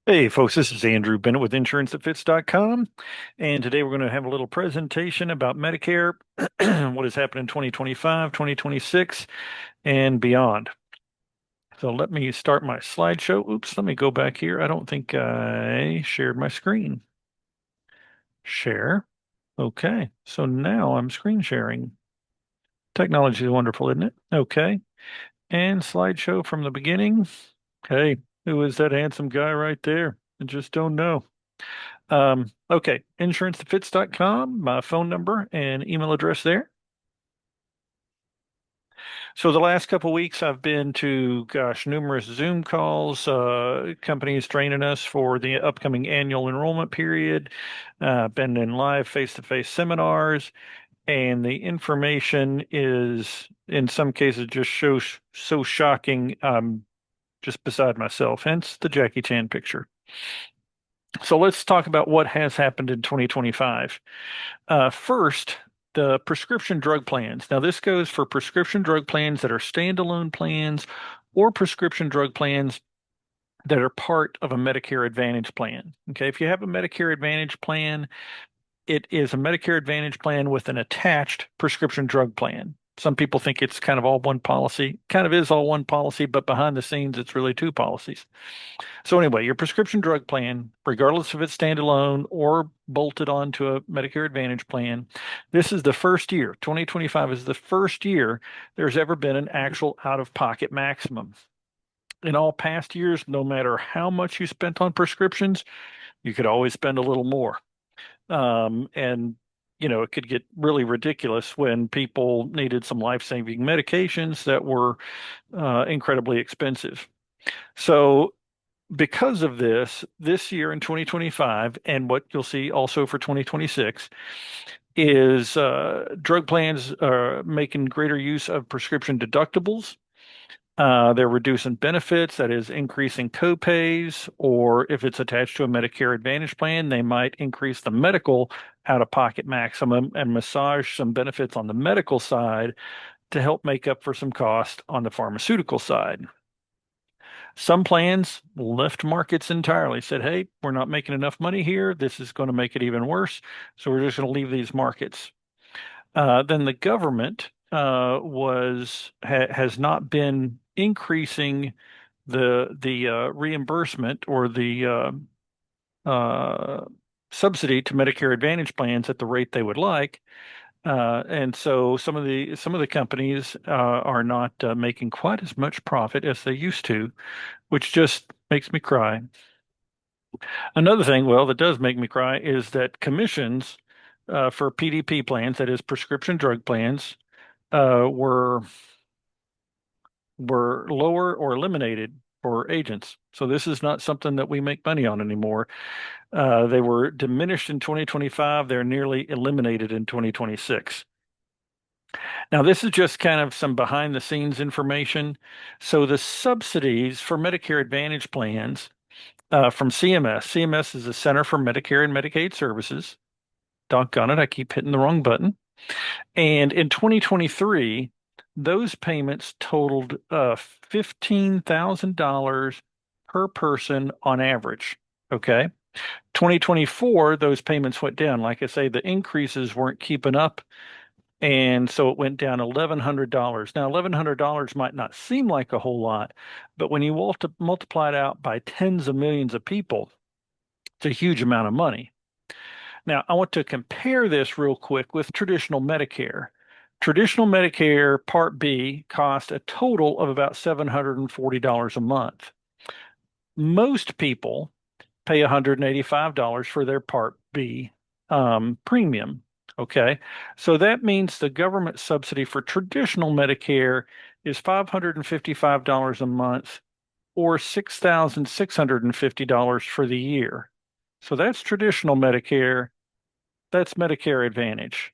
Hey folks, this is Andrew Bennett with InsuranceThatFits.com, and today we're going to have a little presentation about Medicare, what has happened in 2025, 2026, and beyond. So let me start my slideshow. Oops, let me go back here. I don't think I shared my screen. Share. Okay, so now I'm screen sharing. Technology is wonderful, isn't it? Okay, and slideshow from the beginning. Hey, who is that handsome guy right there? I just don't know. Okay, insurancethatfits.com, my phone number and email address there. So the last couple of weeks I've been to, gosh, numerous Zoom calls, companies training us for the upcoming annual enrollment period, been in live face-to-face seminars, and the information is in some cases just so shocking, just beside myself, hence the Jackie Chan picture. So let's talk about what has happened in 2025. First, the prescription drug plans. Now, this goes for prescription drug plans that are standalone plans or prescription drug plans that are part of a Medicare Advantage plan. Okay, if you have a Medicare Advantage plan, it is a Medicare Advantage plan with an attached prescription drug plan. Some people think it's kind of all one policy. Kind of is all one policy, but behind the scenes, it's really two policies. So anyway, your prescription drug plan, regardless if it's standalone or bolted onto a Medicare Advantage plan, this is the first year, 2025 is the first year there's ever been an actual out-of-pocket maximum. In all past years, no matter how much you spent on prescriptions, you could always spend a little more. And it could get really ridiculous when people needed some life-saving medications that were incredibly expensive. So because of this year in 2025, and what you'll see also for 2026, is drug plans are making greater use of prescription deductibles. They're reducing benefits, that is, increasing copays, or if it's attached to a Medicare Advantage plan, they might increase the medical out-of-pocket maximum and massage some benefits on the medical side to help make up for some cost on the pharmaceutical side. Some plans left markets entirely, said, hey, we're not making enough money here. This is going to make it even worse. So we're just going to leave these markets. Then the government has not been increasing the reimbursement or the subsidy to Medicare Advantage plans at the rate they would like. And so some of the companies are not making quite as much profit as they used to, which just makes me cry. Another thing, well, that does make me cry is that commissions for PDP plans, that is prescription drug plans, uh, were were lower or eliminated for agents. So this is not something that we make money on anymore. They were diminished in 2025. They're nearly eliminated in 2026. Now, this is just kind of some behind the scenes information. So the subsidies for Medicare Advantage plans from CMS. CMS is the Center for Medicare and Medicaid Services. Doggone it, I keep hitting the wrong button. And in 2023, those payments totaled $15,000 per person on average. Okay. 2024, those payments went down. Like I say, the increases weren't keeping up. And so it went down $1,100. Now, $1,100 might not seem like a whole lot, but when you multiply it out by tens of millions of people, it's a huge amount of money. Now, I want to compare this real quick with traditional Medicare. Traditional Medicare Part B cost a total of about $740 a month. Most people pay $185 for their Part B premium. Okay, so that means the government subsidy for traditional Medicare is $555 a month or $6,650 for the year. So that's traditional Medicare. That's Medicare Advantage.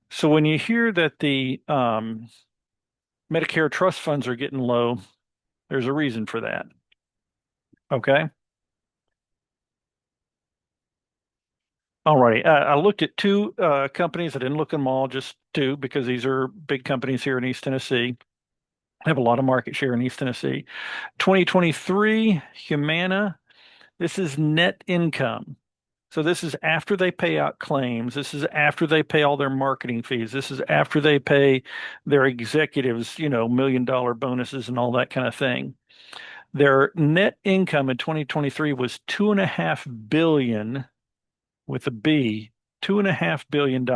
So when you hear that the Medicare trust funds are getting low, there's a reason for that. Okay. All righty. I looked at two companies. I didn't look at them all, just two, because these are big companies here in East Tennessee. Have a lot of market share in East Tennessee. 2023, Humana This is net income. So this is after they pay out claims. This is after they pay all their marketing fees. This is after they pay their executives, $1 million bonuses and all that kind of thing. Their net income in 2023 was 2.5 billion with a B, $2.5 billion.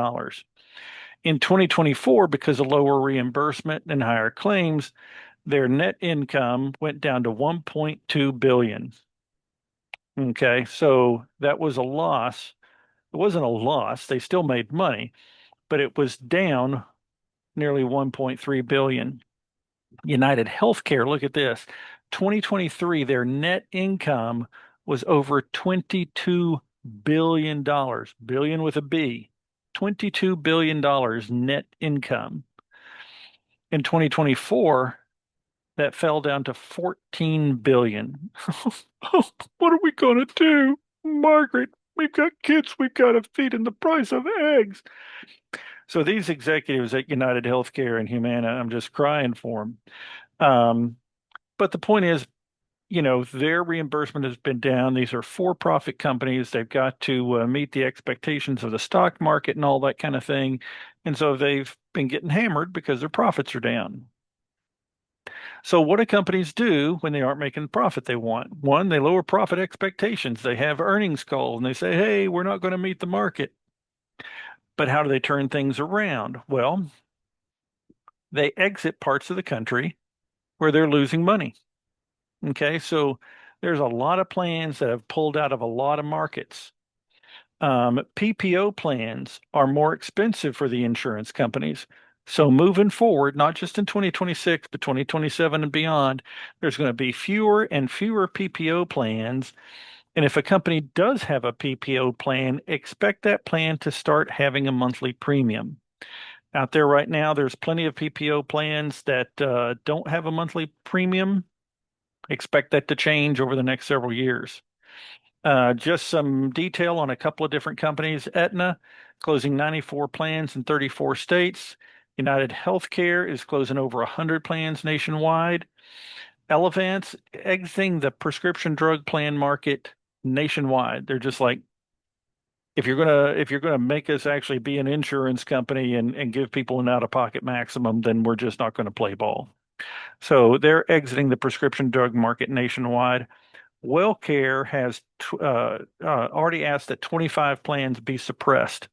In 2024, because of lower reimbursement and higher claims, their net income went down to 1.2 billion. Okay, so that was a loss. It wasn't a loss. They still made money, but it was down nearly 1.3 billion. United Healthcare, look at this. 2023, their net income was over $22 billion dollars. Billion with a B. $22 billion dollars net income. In 2024, that fell down to 14 billion. What are we going to do? Margaret, we've got kids we've got to feed and the price of eggs. So these executives at United Healthcare and Humana, I'm just crying for them. But the point is, their reimbursement has been down. These are for-profit companies. They've got to meet the expectations of the stock market and all that kind of thing. And so they've been getting hammered because their profits are down. So what do companies do when they aren't making the profit they want? One, they lower profit expectations. They have earnings calls and they say, hey, we're not going to meet the market. But how do they turn things around? Well, they exit parts of the country where they're losing money. Okay, so there's a lot of plans that have pulled out of a lot of markets. PPO plans are more expensive for the insurance companies. So moving forward, not just in 2026, but 2027 and beyond, there's going to be fewer and fewer PPO plans. And if a company does have a PPO plan, expect that plan to start having a monthly premium. Out there right now, there's plenty of PPO plans that don't have a monthly premium. Expect that to change over the next several years. Just some detail on a couple of different companies. Aetna closing 94 plans in 34 states. United Healthcare is closing over 100 plans nationwide. Elevance exiting the prescription drug plan market nationwide. They're just like, if you're gonna make us actually be an insurance company and give people an out-of-pocket maximum, then we're just not going to play ball. So they're exiting the prescription drug market nationwide. WellCare has already asked that 25 plans be suppressed.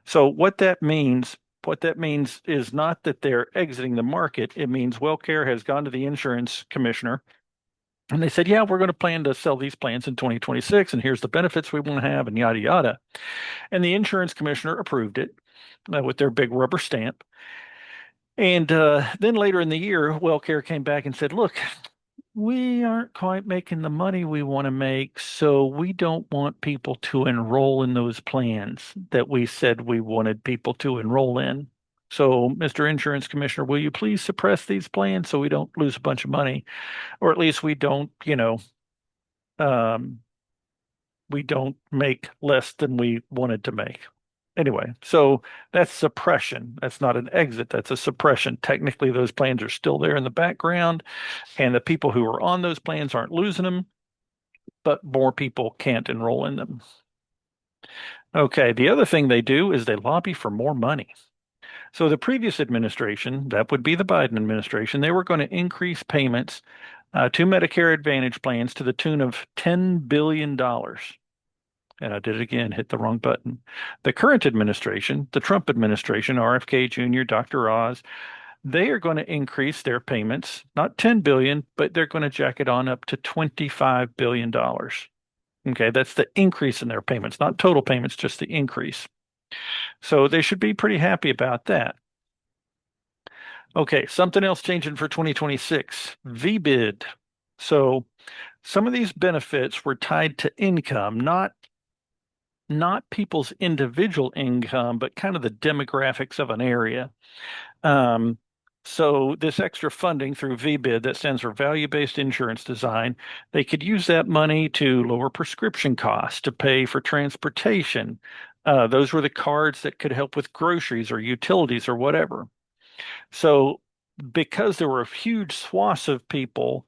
So what that means is not that they're exiting the market. It means WellCare has gone to the insurance commissioner and they said, yeah, we're going to plan to sell these plans in 2026, and here's the benefits we want to have, and yada yada. And the insurance commissioner approved it with their big rubber stamp. And then later in the year, WellCare came back and said, look, we aren't quite making the money we want to make, so we don't want people to enroll in those plans that we said we wanted people to enroll in. So, Mr. Insurance Commissioner, will you please suppress these plans so we don't lose a bunch of money, or at least um, we don't make less than we wanted to make. Anyway, so that's suppression. That's not an exit. That's a suppression. Technically, those plans are still there in the background, and the people who are on those plans aren't losing them, but more people can't enroll in them. Okay, the other thing they do is they lobby for more money. So the previous administration, that would be the Biden administration, they were going to increase payments to Medicare Advantage plans to the tune of $10 billion. And I did it again, hit the wrong button. The current administration, the Trump administration, RFK Jr., Dr. Oz, they are going to increase their payments, not 10 billion, but they're going to jack it on up to $25 billion. Okay, that's the increase in their payments, not total payments, just the increase. So they should be pretty happy about that. Okay, something else changing for 2026, VBID. So some of these benefits were tied to income, not people's individual income, but kind of the demographics of an area. Um, so this extra funding through VBID that stands for value-based insurance design, they could use that money to lower prescription costs, to pay for transportation. Those were the cards that could help with groceries or utilities or whatever. So because there were huge swaths of people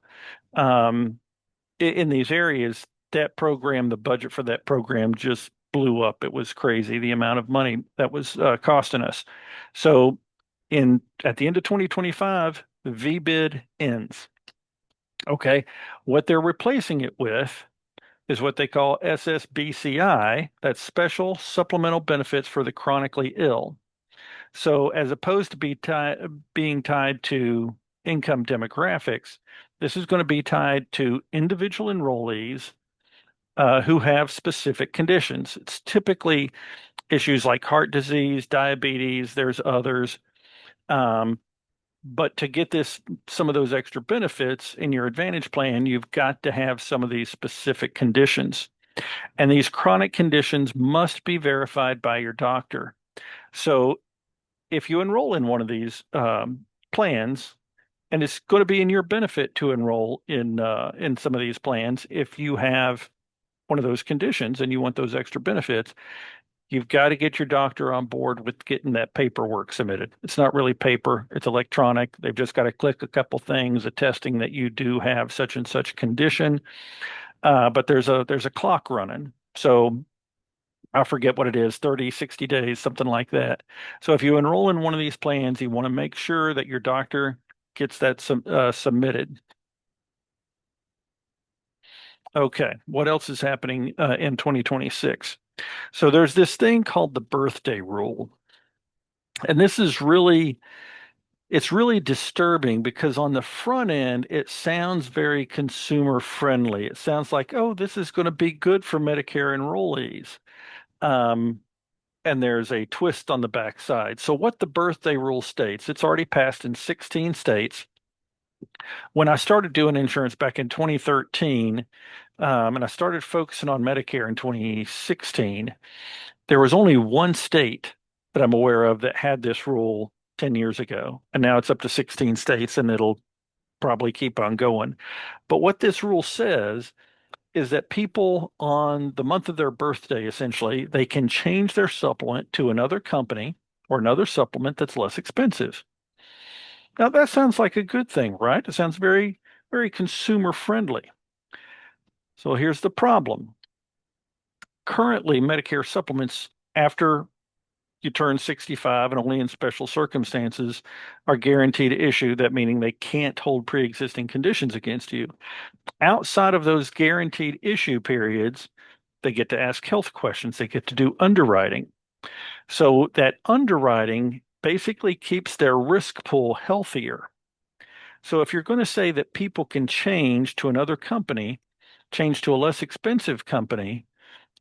um, in these areas that program, the budget for that program just blew up. It was crazy the amount of money that was costing us. So in at the end of 2025, the VBID ends. Okay, what they're replacing it with is what they call SSBCI, that's Special Supplemental Benefits for the Chronically Ill. So as opposed to being tied to income demographics, this is going to be tied to individual enrollees who have specific conditions. It's typically issues like heart disease, diabetes, there's others. Um, but to get some of those extra benefits in your Advantage plan, you've got to have some of these specific conditions. And these chronic conditions must be verified by your doctor. So if you enroll in one of these plans, and it's going to be in your benefit to enroll in some of these plans, if you have one of those conditions and you want those extra benefits, you've got to get your doctor on board with getting that paperwork submitted. It's not really paper, it's electronic. They've just got to click a couple things attesting that you do have such and such condition. But there's a clock running. So I forget what it is, 30, 60 days, something like that. So if you enroll in one of these plans, you want to make sure that your doctor gets that submitted. Okay, what else is happening in 2026? So there's this thing called the birthday rule. And this is it's really disturbing because on the front end, it sounds very consumer friendly. It sounds like, oh, this is going to be good for Medicare enrollees. Um, and there's a twist on the backside. So what the birthday rule states, it's already passed in 16 states. When I started doing insurance back in 2013, and I started focusing on Medicare in 2016, there was only one state that I'm aware of that had this rule 10 years ago. And now it's up to 16 states and it'll probably keep on going. But what this rule says is that people on the month of their birthday, essentially, they can change their supplement to another company or another supplement that's less expensive. Now, that sounds like a good thing, right? It sounds very, very consumer friendly. So here's the problem. Currently, Medicare supplements, after you turn 65 and only in special circumstances, are guaranteed to issue. That meaning they can't hold pre-existing conditions against you. Outside of those guaranteed issue periods, they get to ask health questions. They get to do underwriting. So that underwriting basically keeps their risk pool healthier. So if you're going to say that people can change to another company, change to a less expensive company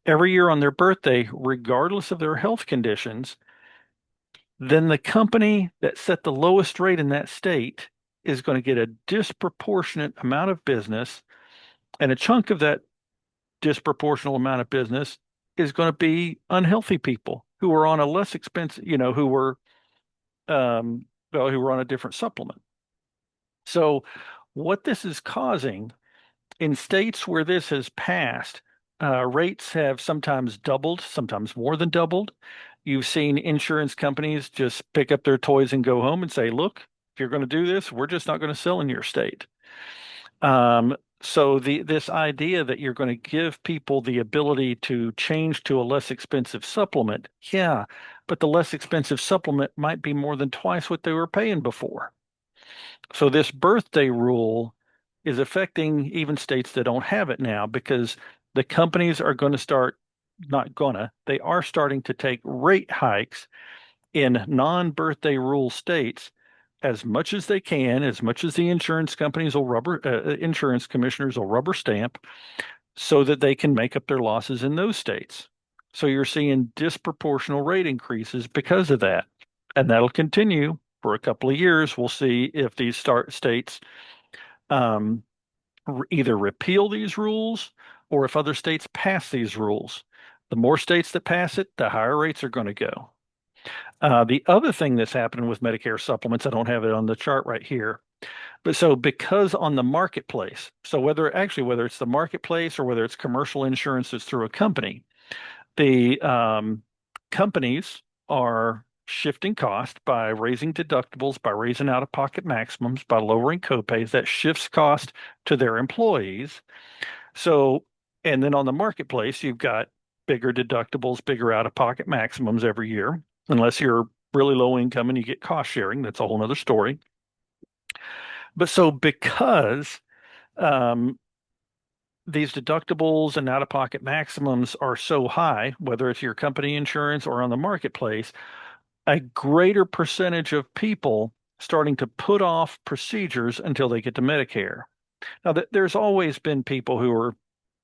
every year on their birthday, regardless of their health conditions, then the company that set the lowest rate in that state is going to get a disproportionate amount of business, and a chunk of that disproportional amount of business is going to be unhealthy people who are on a less expensive, who were who were on a different supplement. So what this is causing in states where this has passed, rates have sometimes doubled, sometimes more than doubled. You've seen insurance companies just pick up their toys and go home and say, look, if you're going to do this, we're just not going to sell in your state. So this idea that you're going to give people the ability to change to a less expensive supplement, yeah, but the less expensive supplement might be more than twice what they were paying before. So this birthday rule is affecting even states that don't have it now because the companies are going to start, not gonna, they are starting to take rate hikes in non-birthday rule states as much as they can, as much as the insurance commissioners will rubber stamp so that they can make up their losses in those states. So you're seeing disproportional rate increases because of that. And that'll continue for a couple of years. We'll see if these states um, either repeal these rules or if other states pass these rules. The more states that pass it, the higher rates are going to go. The other thing that's happening with Medicare supplements, I don't have it on the chart right here, but so because on the marketplace, so whether it's the marketplace or whether it's commercial insurance that's through a company, the companies are shifting cost by raising deductibles, by raising out-of-pocket maximums, by lowering copays. That shifts cost to their employees. So And then on the marketplace, you've got bigger deductibles, bigger out-of-pocket maximums every year, unless you're really low income and you get cost sharing. That's a whole nother story. But so because um, these deductibles and out-of-pocket maximums are so high, whether it's your company insurance or on the marketplace, a greater percentage of people starting to put off procedures until they get to Medicare. Now, there's always been people who are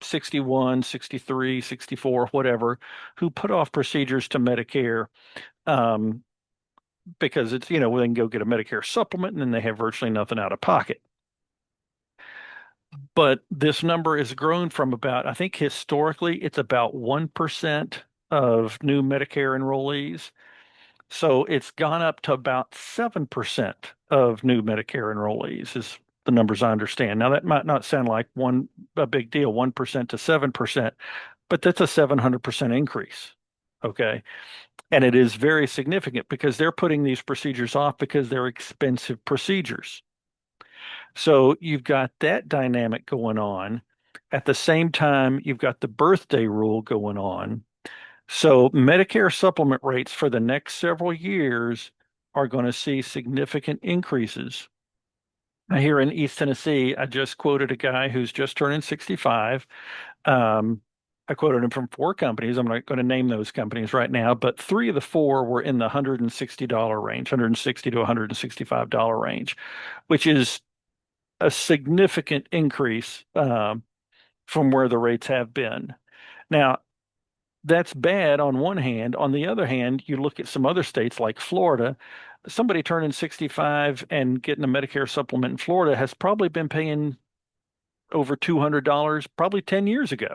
61, 63, 64, whatever, who put off procedures to Medicare um, because it's, they can go get a Medicare supplement and then they have virtually nothing out of pocket. But this number has grown from about, I think historically, it's about 1% of new Medicare enrollees. So it's gone up to about 7% of new Medicare enrollees, is the numbers I understand. Now, that might not sound like a big deal, 1% to 7%, but that's a 700% increase. Okay. And it is very significant because they're putting these procedures off because they're expensive procedures. So you've got that dynamic going on. At the same time, you've got the birthday rule going on. So Medicare supplement rates for the next several years are going to see significant increases. Here in East Tennessee, I just quoted a guy who's just turning 65. Um, I quoted him from four companies. I'm not going to name those companies right now, but three of the four were in the $160 range, $160 to $165 range, which is a significant increase from where the rates have been. Now, that's bad on one hand. On the other hand, you look at some other states like Florida, somebody turning 65 and getting a Medicare supplement in Florida has probably been paying over $200 probably 10 years ago.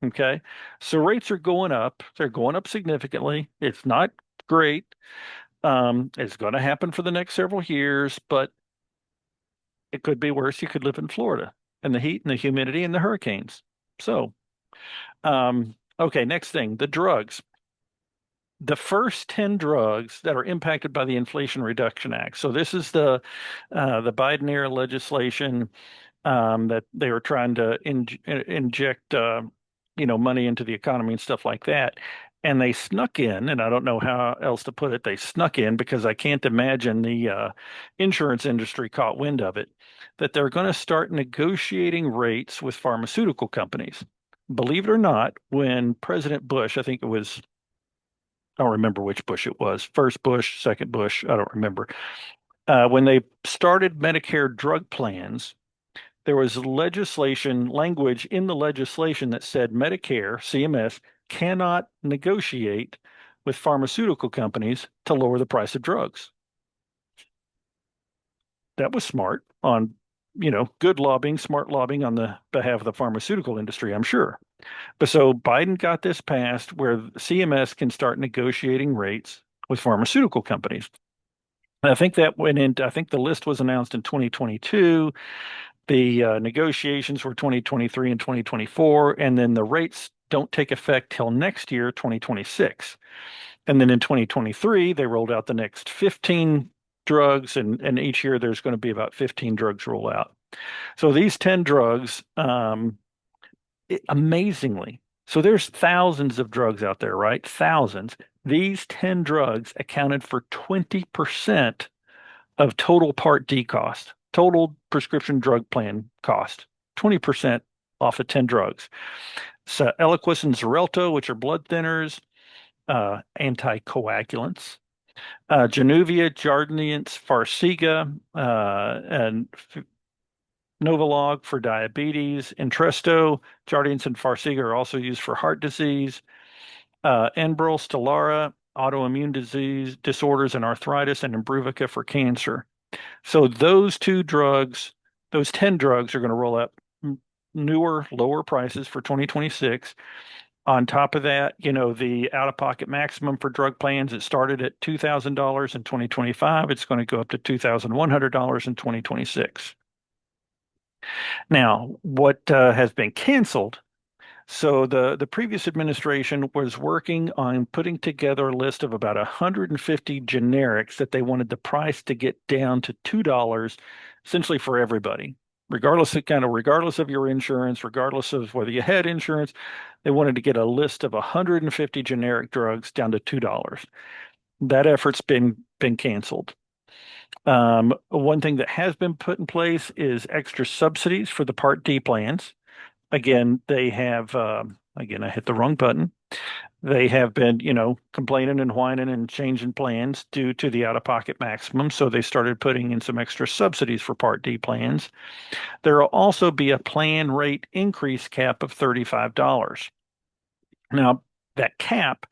Okay. So rates are going up. They're going up significantly. It's not great. It's going to happen for the next several years, but it could be worse. You could live in Florida and the heat and the humidity and the hurricanes. So, okay, next thing, the drugs. The first 10 drugs that are impacted by the Inflation Reduction Act. So this is the Biden era legislation that they were trying to inject money into the economy and stuff like that. And they snuck in, and I don't know how else to put it. They snuck in because I can't imagine the insurance industry caught wind of it, that they're going to start negotiating rates with pharmaceutical companies. Believe it or not, when President Bush, I think it was, I don't remember which Bush it was, first Bush, second Bush, I don't remember. When they started Medicare drug plans, there was legislation, language in the legislation that said Medicare, CMS, cannot negotiate with pharmaceutical companies to lower the price of drugs. That was smart on, good lobbying, smart lobbying on the behalf of the pharmaceutical industry, I'm sure. But so Biden got this passed where CMS can start negotiating rates with pharmaceutical companies. And I think that went into, I think the list was announced in 2022. The negotiations were 2023 and 2024, and then the rates don't take effect till next year, 2026. And then in 2023, they rolled out the next 15 drugs, and each year there's going to be about 15 drugs roll out. So these 10 drugs, amazingly, so there's thousands of drugs out there, right? Thousands. These 10 drugs accounted for 20% of total Part D cost, total prescription drug plan cost, 20% off of 10 drugs. So Eliquis and Xarelto, which are blood thinners, anticoagulants, Januvia, Jardiance, Farxiga, and Novolog for diabetes, Entresto, Jardiance, and Farxiga are also used for heart disease, Enbrel, Stelara, autoimmune disease disorders and arthritis, and Imbruvica for cancer. So those two drugs, those 10 drugs are going to roll out newer, lower prices for 2026. On top of that, the out-of-pocket maximum for drug plans, it started at $2,000 in 2025. It's going to go up to $2,100 in 2026. Now, what has been canceled? So the previous administration was working on putting together a list of about 150 generics that they wanted the price to get down to $2, essentially for everybody. regardless of your insurance, regardless of whether you had insurance, they wanted to get a list of 150 generic drugs down to $2. That effort's been canceled. One thing that has been put in place is extra subsidies for the Part D plans. Again, again, I hit the wrong button. They have been, complaining and whining and changing plans due to the out-of-pocket maximum. So they started putting in some extra subsidies for Part D plans. There will also be a plan rate increase cap of $35. Now, that cap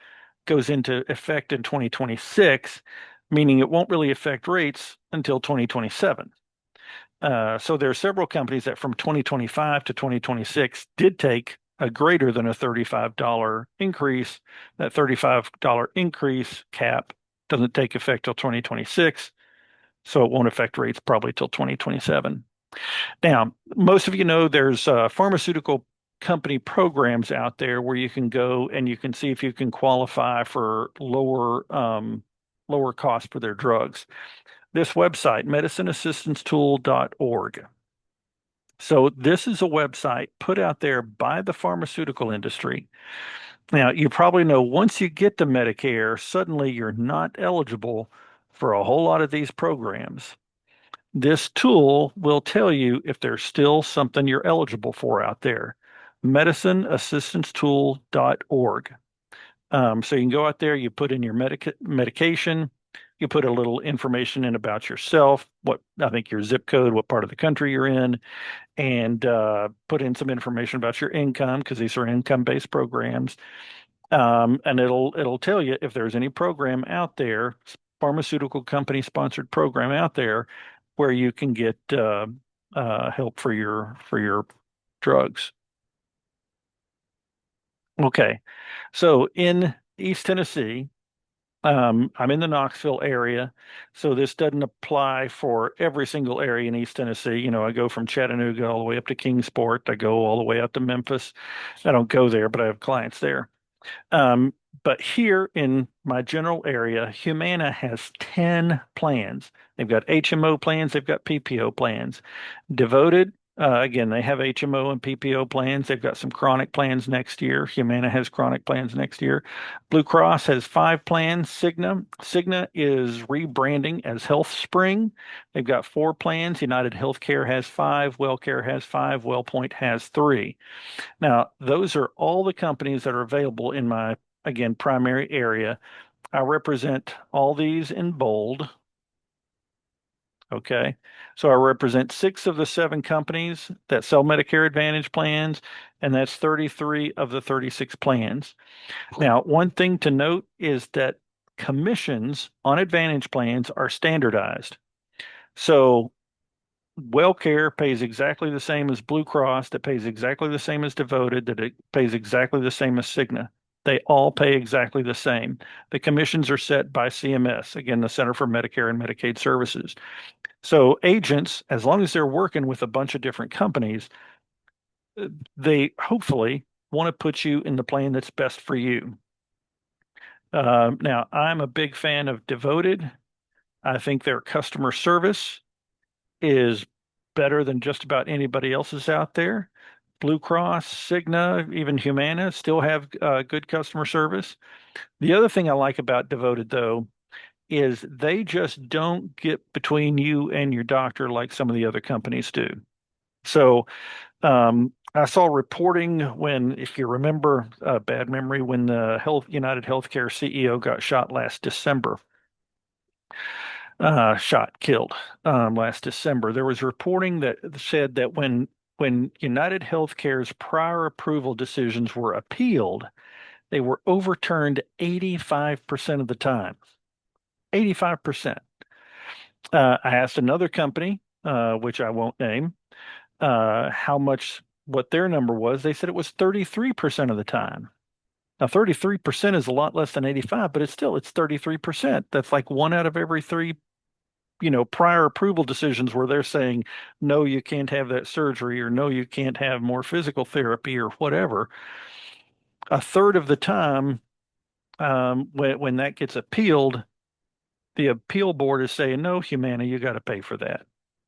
goes into effect in 2026, meaning it won't really affect rates until 2027. So there are several companies that from 2025 to 2026 did take a greater than a $35 increase. That $35 increase cap doesn't take effect till 2026, so it won't affect rates probably till 2027. Now, most of you know there's pharmaceutical company programs out there where you can go and you can see if you can qualify for lower cost for their drugs. This website, medicineassistancetool.org. So this is a website put out there by the pharmaceutical industry. Now, you probably know once you get to Medicare, suddenly you're not eligible for a whole lot of these programs. This tool will tell you if there's still something you're eligible for out there. Medicineassistancetool.org. So you can go out there, you put in your medication, you put a little information in about yourself, what I think your zip code, what part of the country you're in, and put in some information about your income because these are income-based programs. And it'll tell you if there's any program out there, pharmaceutical company sponsored program out there where you can get help for your drugs. Okay, so in East Tennessee, I'm in the Knoxville area, so this doesn't apply for every single area in East Tennessee. I go from Chattanooga all the way up to Kingsport. I go all the way out to Memphis. I don't go there, but I have clients there. Um, but here in my general area, Humana has 10 plans. They've got HMO plans, they've got PPO plans. Devoted, again, they have HMO and PPO plans. They've got some chronic plans next year. Humana has chronic plans next year. Blue Cross has 5 plans. Cigna is rebranding as Health Spring. They've got 4 plans. United Healthcare has 5. WellCare has 5. WellPoint has 3. Now, those are all the companies that are available in my, again, primary area. I represent all these in bold. Okay. So I represent 6 of the 7 companies that sell Medicare Advantage plans, and that's 33 of the 36 plans. Now, one thing to note is that commissions on Advantage plans are standardized. So WellCare pays exactly the same as Blue Cross, that pays exactly the same as Devoted, that it pays exactly the same as Cigna. They all pay exactly the same. The commissions are set by CMS, again, the Center for Medicare and Medicaid Services. So agents, as long as they're working with a bunch of different companies, they hopefully want to put you in the plan that's best for you. Now, I'm a big fan of Devoted. I think their customer service is better than just about anybody else's out there. Blue Cross, Cigna, even Humana still have good customer service. The other thing I like about Devoted, though, is they just don't get between you and your doctor like some of the other companies do. So I saw reporting when, if you remember, bad memory, when the United Healthcare CEO got shot last December, killed last December. There was reporting that said that when United Healthcare's prior approval decisions were appealed, they were overturned 85% of the time. 85%. I asked another company, which I won't name, what their number was. They said it was 33% of the time. Now, 33% is a lot less than 85, but it's 33%. That's like 1 out of every 3, prior approval decisions where they're saying, no, you can't have that surgery, or no, you can't have more physical therapy or whatever. A third of the time, when that gets appealed, the appeal board is saying, no, Humana, you got to pay for that.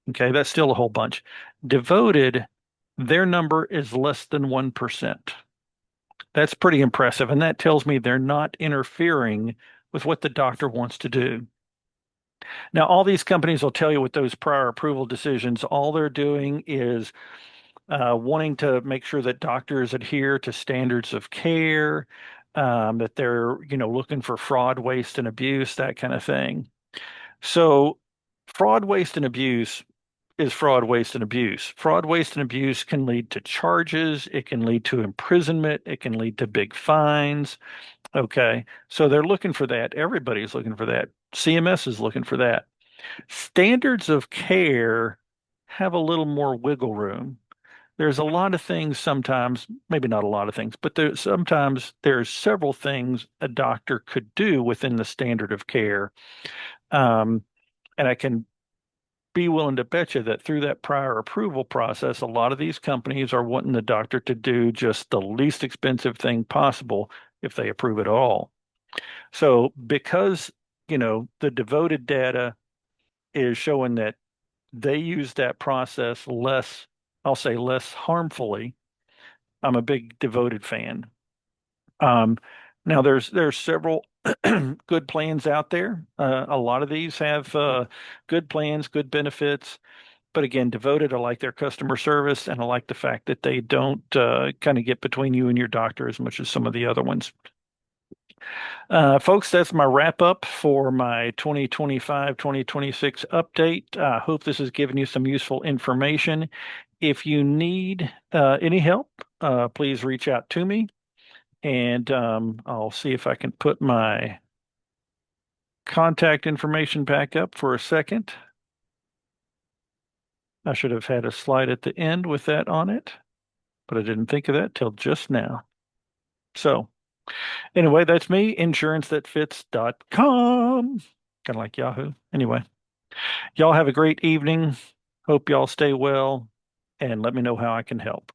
Okay, that's still a whole bunch. Devoted, their number is less than 1%. That's pretty impressive. And that tells me they're not interfering with what the doctor wants to do. Now, all these companies will tell you with those prior approval decisions, all they're doing is wanting to make sure that doctors adhere to standards of care, that they're, looking for fraud, waste, and abuse, that kind of thing. So, fraud, waste, and abuse is fraud, waste, and abuse. Fraud, waste, and abuse can lead to charges. It can lead to imprisonment. It can lead to big fines. Okay. So they're looking for that. Everybody's looking for that. CMS is looking for that. Standards of care have a little more wiggle room. There's a lot of things sometimes, maybe not a lot of things, but there's several things a doctor could do within the standard of care. Um, and I can be willing to bet you that through that prior approval process, a lot of these companies are wanting the doctor to do just the least expensive thing possible if they approve it all. So because, the devoted data is showing that they use that process less, I'll say less harmfully, I'm a big devoted fan. Um, Now there's several good plans out there. A lot of these have good plans, good benefits. But again, devoted, I like their customer service and I like the fact that they don't kind of get between you and your doctor as much as some of the other ones. Folks, that's my wrap up for my 2025-2026 update. I hope this has given you some useful information. If you need any help, please reach out to me and I'll see if I can put my contact information back up for a second. I should have had a slide at the end with that on it, but I didn't think of that till just now. So, anyway, that's me, insuransethatfits.com. Kind of like Yahoo. Anyway, y'all have a great evening. Hope y'all stay well and let me know how I can help.